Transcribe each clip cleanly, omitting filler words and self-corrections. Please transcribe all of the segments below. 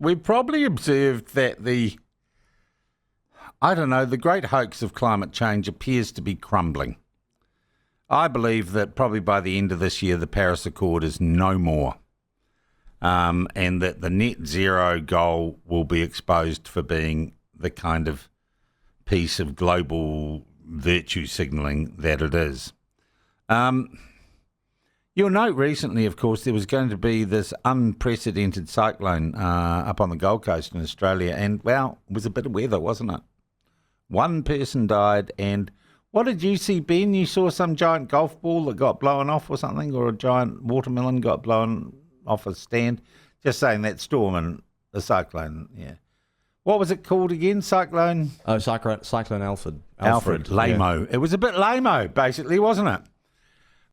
we've probably observed that the great hoax of climate change appears to be crumbling. I believe that probably by the end of this year, the Paris Accord is no more, and that the net zero goal will be exposed for being the kind of piece of global virtue signalling that it is. You'll note recently, of course, there was going to be this unprecedented cyclone up on the Gold Coast in Australia, and, well, it was a bit of weather, wasn't it? One person died, and what did you see, Ben? You saw some giant golf ball that got blown off or something, or a giant watermelon got blown off a stand? Just saying that storm and the cyclone, yeah. What was it called again? Cyclone? Oh, Cyclone Alfred. Lame-o. Yeah. It was a bit lame-o, basically, wasn't it?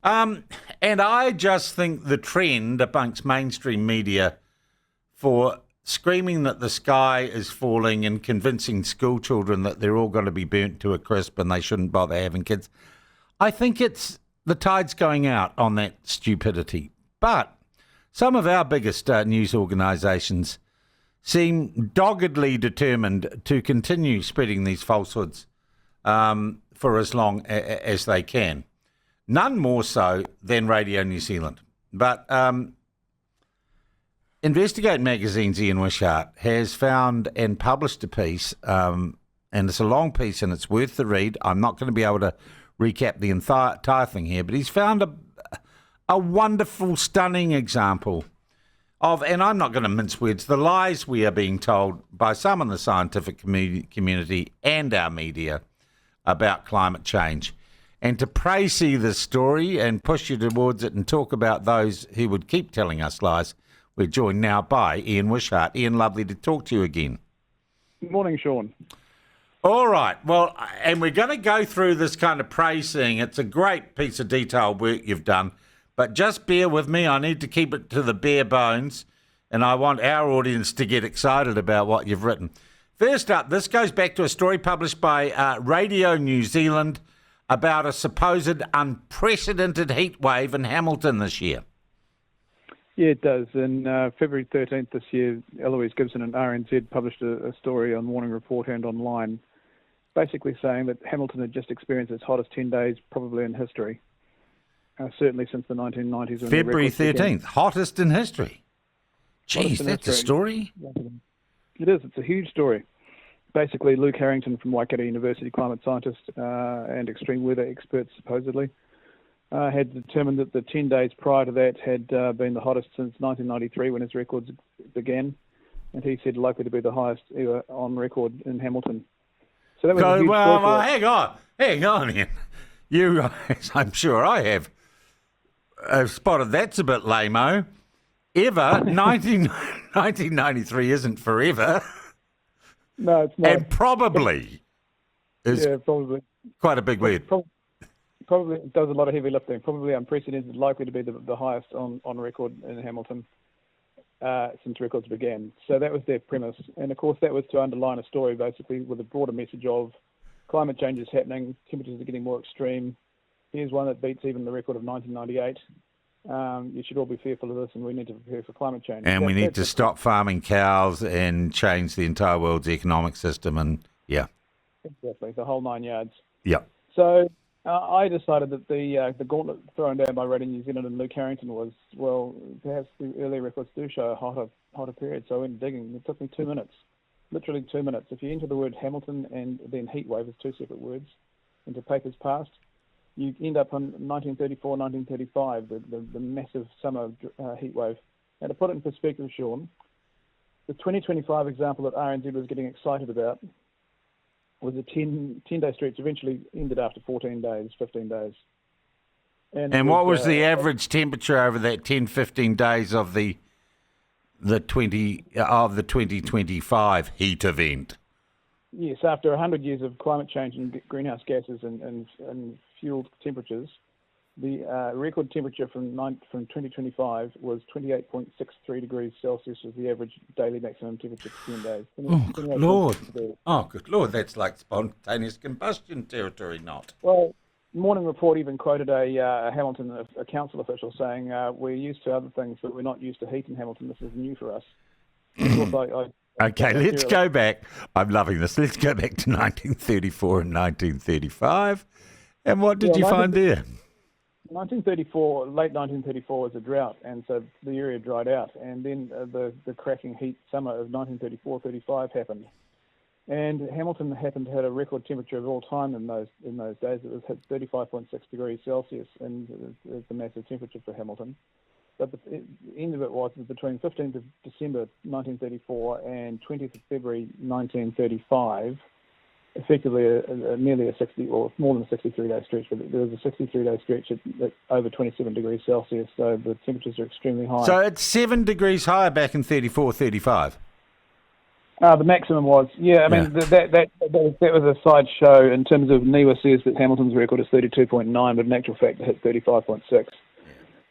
And I just think the trend amongst mainstream media for screaming that the sky is falling and convincing school children that they're all going to be burnt to a crisp and they shouldn't bother having kids, I think it's the tide's going out on that stupidity. But some of our biggest news organisations seem doggedly determined to continue spreading these falsehoods for as long as they can. None more so than Radio New Zealand. But Investigate Magazine's Ian Wishart has found and published a piece, and it's a long piece and it's worth the read. I'm not going to be able to recap the entire thing here, but he's found a wonderful, stunning example of, and I'm not going to mince words, the lies we are being told by some in the scientific community and our media about climate change. And to praise this story and push you towards it and talk about those who would keep telling us lies, we're joined now by Ian Wishart. Ian, lovely to talk to you again. Good morning, Sean. All right. Well, and we're going to go through this kind of praising. It's a great piece of detailed work you've done, but just bear with me. I need to keep it to the bare bones, and I want our audience to get excited about what you've written. First up, this goes back to a story published by Radio New Zealand about a supposed unprecedented heat wave in Hamilton this year. Yeah, it does. In February 13th this year, Eloise Gibson and RNZ published a story on Morning Report and online, basically saying that Hamilton had just experienced its hottest 10 days probably in history, certainly since the 1990s. February 13th, hottest in history. Jeez, that's a story? It is. It's a huge story. Basically, Luke Harrington from Waikato University, climate scientist and extreme weather expert, supposedly, had determined that the 10 days prior to that had been the hottest since 1993 when his records began, and he said likely to be the highest ever on record in Hamilton. So that was a huge story. Well, hang on, Ian. You, I'm sure I have spotted that's a bit lame-o. 1993 isn't forever. No, it's not. And probably is probably quite a big word. Probably does a lot of heavy lifting. Probably unprecedented, likely to be the highest on record in Hamilton since records began. So that was their premise. And, of course, that was to underline a story, basically, with a broader message of climate change is happening, temperatures are getting more extreme. Here's one that beats even the record of 1998. You should all be fearful of this, and we need to prepare for climate change. And we need to stop farming cows and change the entire world's economic system. And yeah, exactly, the whole 9 yards. Yeah. So I decided that the gauntlet thrown down by Radio New Zealand and Luke Harrington was, well, perhaps the early records do show a hotter period. So I went digging. It took me 2 minutes, literally 2 minutes. If you enter the word Hamilton and then heat wave as two separate words into papers past, you end up on 1934, 1935, the massive summer heat wave. Now, to put it in perspective, Sean, the 2025 example that RNZ was getting excited about was a 10-day stretch, eventually ended after 14 days, 15 days. And what was the average temperature over that 10, 15 days of the 2025 heat event? Yes, after 100 years of climate change and greenhouse gases and fueled temperatures, the record temperature from 2025 was 28.63 degrees Celsius was the average daily maximum temperature for 10 days. Oh, good Lord. Oh, good Lord. That's like spontaneous combustion territory, not. Well, Morning Report even quoted a Hamilton, a council official, saying, we're used to other things, but we're not used to heat in Hamilton. This is new for us. Of course, Okay, let's go back. I'm loving this. Let's go back to 1934 and 1935. And what did you find there? 1934, late 1934 was a drought, and so the area dried out. And then the cracking heat summer of 1934-35 happened. And Hamilton happened to have a record temperature of all time in those days. It was hit 35.6 degrees Celsius, and it's a massive temperature for Hamilton. But the end of it was between 15th of December 1934 and 20th of February 1935, effectively nearly a 60 or more than a 63-day stretch. But there was a 63-day stretch at over 27 degrees Celsius, so the temperatures are extremely high. So it's 7 degrees higher back in 34, 35. The maximum was, yeah. I mean, that was a side show in terms of NIWA says that Hamilton's record is 32.9, but in actual fact it hit 35.6.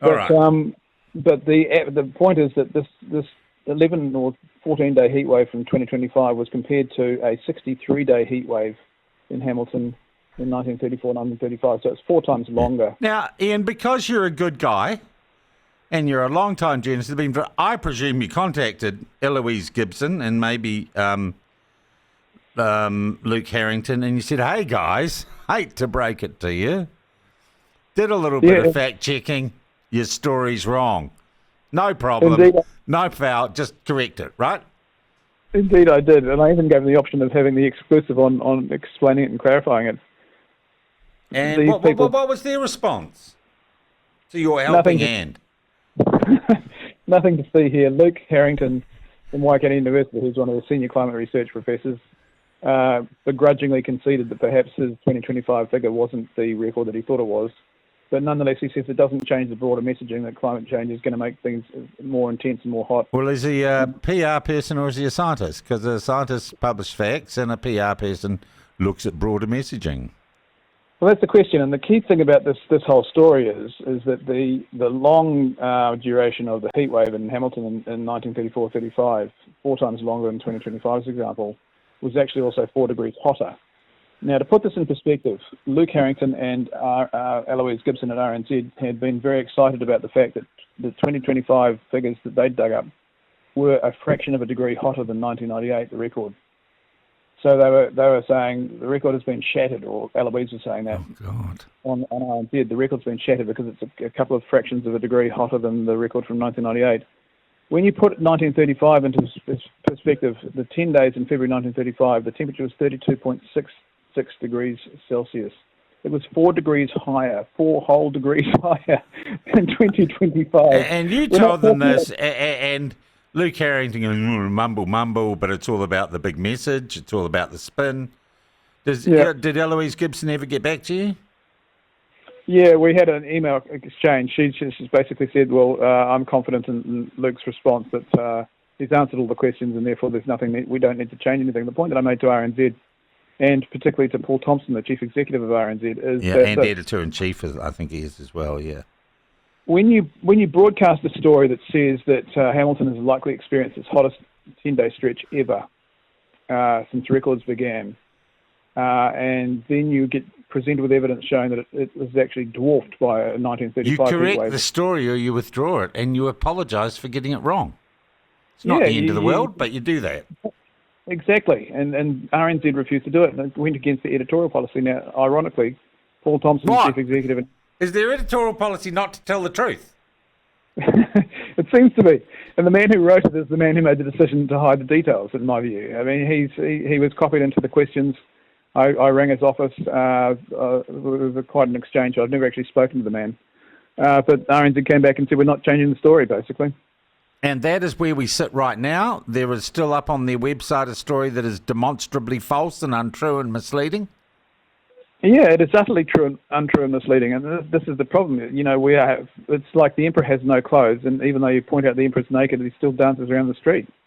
All right. But the point is that this 11 or 14-day heat wave from 2025 was compared to a 63-day heat wave in Hamilton in 1934, 1935. So it's 4 times longer. Now, Ian, because you're a good guy and you're a long-time journalist, I presume you contacted Eloise Gibson and maybe Luke Harrington, and you said, "Hey guys, hate to break it to you, did a little bit of fact-checking. Your story's wrong. No problem. Indeed. No foul. Just correct it, right?" Indeed, I did, and I even gave them the option of having the exclusive on explaining it and clarifying it. And what was their response to your helping hand? Nothing to see here. Luke Harrington from Waikato University, who's one of the senior climate research professors, begrudgingly conceded that perhaps his 2025 figure wasn't the record that he thought it was. But nonetheless, he says it doesn't change the broader messaging that climate change is going to make things more intense and more hot. Well, is he a PR person or is he a scientist? Because a scientist publishes facts and a PR person looks at broader messaging. Well, that's the question. And the key thing about this whole story is that the long duration of the heat wave in Hamilton in 1934-35, 4 times longer than 2025's example, was actually also 4 degrees hotter. Now, to put this in perspective, Luke Harrington and Eloise Gibson at RNZ had been very excited about the fact that the 2025 figures that they'd dug up were a fraction of a degree hotter than 1998, the record. So they were saying the record has been shattered, or Eloise was saying that on RNZ. The record's been shattered because it's a couple of fractions of a degree hotter than the record from 1998. When you put 1935 into perspective, the 10 days in February 1935, the temperature was 32.66 degrees Celsius. It was 4 degrees higher, 4 whole degrees higher than 2025. And you told them this, and Luke Harrington goes, mumble, but it's all about the big message. It's all about the spin. Did Eloise Gibson ever get back to you? Yeah, we had an email exchange. She just basically said, well, I'm confident in Luke's response that he's answered all the questions and therefore there's nothing, we don't need to change anything. The point that I made to RNZ, and particularly to Paul Thompson, the chief executive of RNZ, is and editor-in-chief, I think he is as well, yeah. When you broadcast a story that says that Hamilton has likely experienced its hottest 10-day stretch ever since records began, and then you get presented with evidence showing that it was actually dwarfed by a 1935 You correct heat wave. the story or you withdraw it, and you apologise for getting it wrong. It's not the end of the world, but you do that. Exactly, and RNZ refused to do it, and it went against the editorial policy. Now, ironically, Paul Thompson, the chief executive... Is there editorial policy not to tell the truth? It seems to be. And the man who wrote it is the man who made the decision to hide the details, in my view. I mean, he was copied into the questions. I rang his office. It was quite an exchange. I've never actually spoken to the man. But RNZ came back and said, we're not changing the story, basically. And that is where we sit right now. There is still up on their website a story that is demonstrably false and untrue and misleading. Yeah, it is utterly untrue and misleading, and this is the problem. You know, it's like the emperor has no clothes, and even though you point out the emperor's naked, he still dances around the street.